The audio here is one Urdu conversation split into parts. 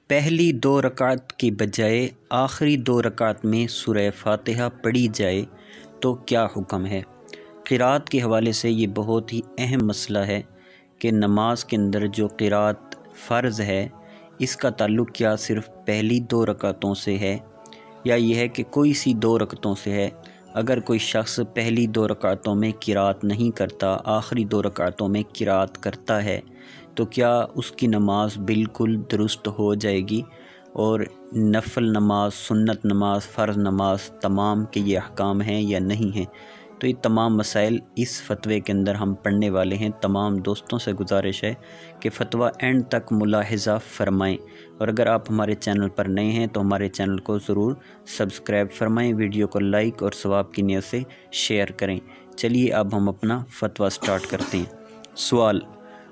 پہلی 2 رکعت کی بجائے آخری 2 رکعت میں سورہ فاتحہ پڑھی جائے تو کیا حکم ہے؟ قرأت کے حوالے سے یہ بہت ہی اہم مسئلہ ہے کہ نماز کے اندر جو قرأت فرض ہے اس کا تعلق کیا صرف پہلی 2 رکعتوں سے ہے یا یہ ہے کہ کوئی سی 2 رکعتوں سے ہے۔ اگر کوئی شخص پہلی 2 رکعتوں میں قرأت نہیں کرتا، آخری 2 رکعتوں میں قرأت کرتا ہے تو کیا اس کی نماز بالکل درست ہو جائے گی؟ اور نفل نماز، سنت نماز، فرض نماز تمام کے یہ احکام ہیں یا نہیں ہیں؟ تو یہ تمام مسائل اس فتوے کے اندر ہم پڑھنے والے ہیں۔ تمام دوستوں سے گزارش ہے کہ فتویٰ اینڈ تک ملاحظہ فرمائیں، اور اگر آپ ہمارے چینل پر نئے ہیں تو ہمارے چینل کو ضرور سبسکرائب فرمائیں، ویڈیو کو لائک اور ثواب کی نیت سے شیئر کریں۔ چلیے اب ہم اپنا فتویٰ سٹارٹ کرتے ہیں۔ سوال: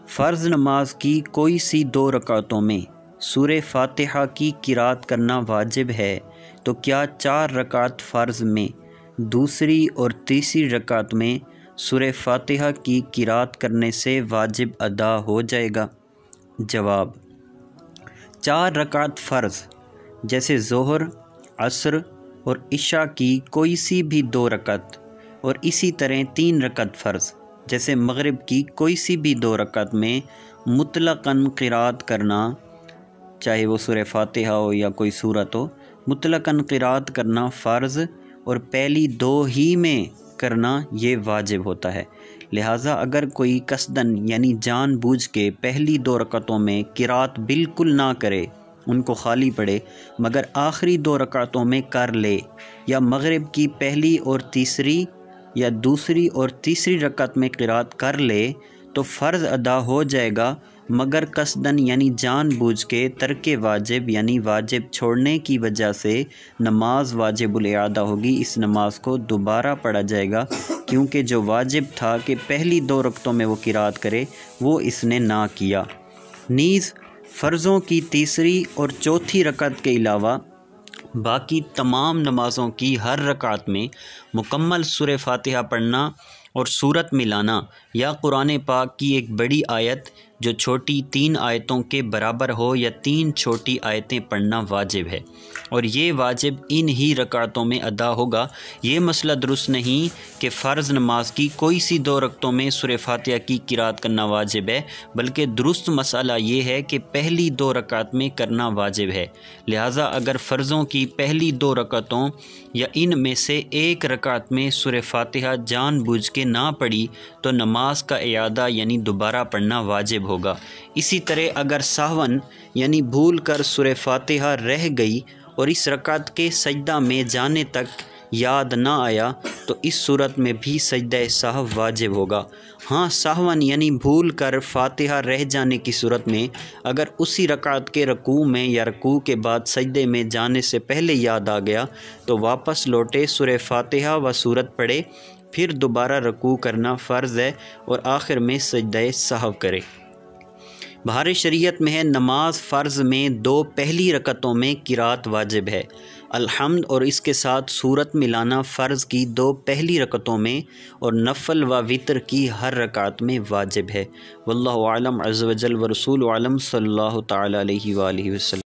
فرض نماز کی کوئی سی 2 رکعتوں میں سورہ فاتحہ کی قرأت کرنا واجب ہے تو کیا 4 رکعت فرض میں دوسری اور تیسری رکعت میں سورہ فاتحہ کی قرأت کرنے سے واجب ادا ہو جائے گا؟ جواب: 4 رکعت فرض جیسے ظہر، عصر اور عشاء کی کوئی سی بھی 2 رکعت، اور اسی طرح 3 رکعت فرض جیسے مغرب کی کوئی سی بھی 2 رکعت میں مطلقاً قرأت کرنا، چاہے وہ سورہ فاتحہ ہو یا کوئی سورت ہو، مطلقاً قرأت کرنا فرض اور پہلی 2 ہی میں کرنا یہ واجب ہوتا ہے۔ لہٰذا اگر کوئی قصداً یعنی جان بوجھ کے پہلی 2 رکعتوں میں قرأت بالکل نہ کرے، ان کو خالی پڑھے، مگر آخری 2 رکعتوں میں کر لے، یا مغرب کی پہلی اور تیسری یا دوسری اور تیسری رکعت میں قرأت کر لے تو فرض ادا ہو جائے گا، مگر قصداً یعنی جان بوجھ کے ترک واجب یعنی واجب چھوڑنے کی وجہ سے نماز واجب الاعادہ ہوگی، اس نماز کو دوبارہ پڑھا جائے گا، کیونکہ جو واجب تھا کہ پہلی 2 رکعتوں میں وہ قرأت کرے وہ اس نے نہ کیا۔ نیز فرضوں کی تیسری اور چوتھی رکعت کے علاوہ باقی تمام نمازوں کی ہر رکعت میں مکمل سورہ فاتحہ پڑھنا اور سورت ملانا یا قرآن پاک کی ایک بڑی آیت جو چھوٹی 3 آیتوں کے برابر ہو یا 3 چھوٹی آیتیں پڑھنا واجب ہے، اور یہ واجب ان ہی رکعتوں میں ادا ہوگا۔ یہ مسئلہ درست نہیں کہ فرض نماز کی کوئی سی 2 رکعتوں میں سورہ فاتحہ کی قرأت کرنا واجب ہے، بلکہ درست مسئلہ یہ ہے کہ پہلی 2 رکعت میں کرنا واجب ہے۔ لہٰذا اگر فرضوں کی پہلی 2 رکعتوں یا ان میں سے ایک رکعت میں سورہ فاتحہ جان بوجھ کے نہ پڑھی تو نماز کا اعادہ یعنی دوبارہ پڑھنا واجب ہوگا۔ اسی طرح اگر سہواً یعنی بھول کر سورہ فاتحہ رہ گئی اور اس رکعت کے سجدہ میں جانے تک یاد نہ آیا تو اس صورت میں بھی سجدہ سہو واجب ہوگا۔ ہاں، سہواً یعنی بھول کر فاتحہ رہ جانے کی صورت میں اگر اسی رکعت کے رکوع میں یا رکوع کے بعد سجدے میں جانے سے پہلے یاد آ گیا تو واپس لوٹے، سورہ فاتحہ و سورت پڑھے، پھر دوبارہ رکوع کرنا فرض ہے اور آخر میں سجدہ سہو کرے۔ بہار شریعت میں ہے نماز فرض میں 2 پہلی رکعتوں میں قرأت واجب ہے، الحمد اور اس کے ساتھ سورت ملانا فرض کی 2 پہلی رکعتوں میں اور نفل و وتر کی ہر رکعت میں واجب ہے۔ واللہ اعلم عز وجل ورسول عالم صلی اللہ تعالی علیہ وآلہ وسلم۔